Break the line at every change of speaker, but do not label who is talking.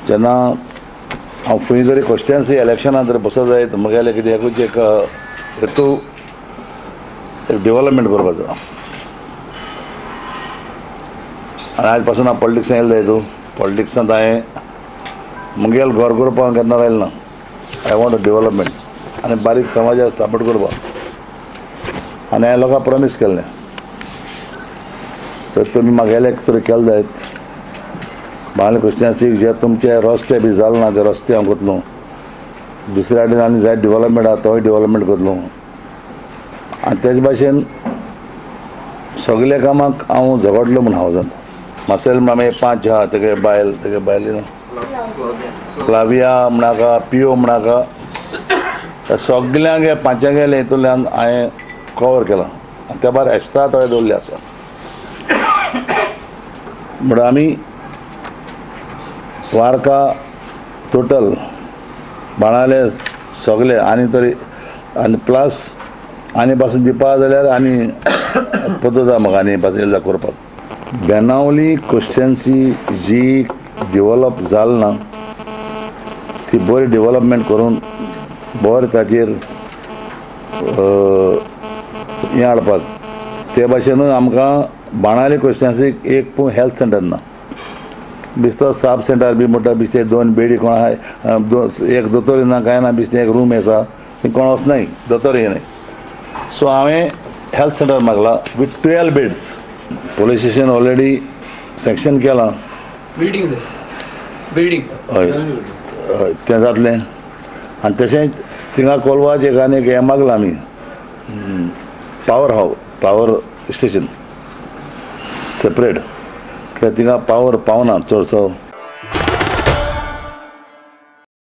जेन्ना हांव खंय जरी कॉन्स्टिट्युएन्सी इलेक्शनात जर बसत जायत म्हगेलें कितें एकूच एक हेतू एक डेव्हलपमेंट करपाचो. आनी आयज पासून हांव पॉलिटिक्सान येयलो जायत पॉलिटिक्सांत हांवें मुगेल घर करपाक केन्ना रावलें ना. आय वॉन्ट डेव्हलपमेंट आनी बारीक समाजाक सपोर्ट करपाक. आनी हांवें लोकांक प्रॉमीस केल्लें तर तुमी म्हागेलें तरी केलें जायत. बाळ्ळे कॉन्स्टिट्युएन्सीक जे तुमचे रस्ते बी जाले ना ते रस्ते हांव करतलो. दुसऱ्या वाटेन आनी जायत डेव्हलपमेंट आहा तोय डेव्हलपमेंट करतलो. आनी तेजे भाशेन सगळे कामाक हांव झगडलो म्हूण हांव जाता. मासेल मामे 5 आहा तेगे बायल फ्लाविया म्हणाका पिओ म्हणाका सगळ्यांक हे 5 गेले हितूंतल्यान हांवें कवर केलां. आनी त्या भायर एक्स्ट्रा थोडे दवरले आसा. म्हणून आमी वार्का टोटल बाणाले सगळे आनी तरी आनी प्लस आनी पासून दिवपा जाल्यार आनी पदो जाय म्हाका आनी पासून येयला करपाक. बेनावली कॉन्स्टिट्युएन्सी जी डेव्हलप जाली ना ती बरी डेव्हलपमेंट करून बरें ताचेर हें हाडपाक. ते भाशेनूच आमकां बाणावली कॉन्स्टिट्युएन्सीक एक हेल्थ सेंटर ना. बिस्तर साब सेंटर बी म्हणटा बिस्ते 2 बेडी कोण आहाय एक दोतोर ना कांय ना बिस्ते एक रूम आसा थंय कोण वचनाय दोतोर येनाय. सो हांवें हेल्थ सेंटर मागला with 12 beds. Police station already sanction केलां. बिल्डींग हय तें जातलें. आनी तशेंच थिंगा कोलवाच एक आनी एक हें मागलां आमी पावर स्टेशन सेपरेट कित्याक थिंगा पावर पावना चडसो.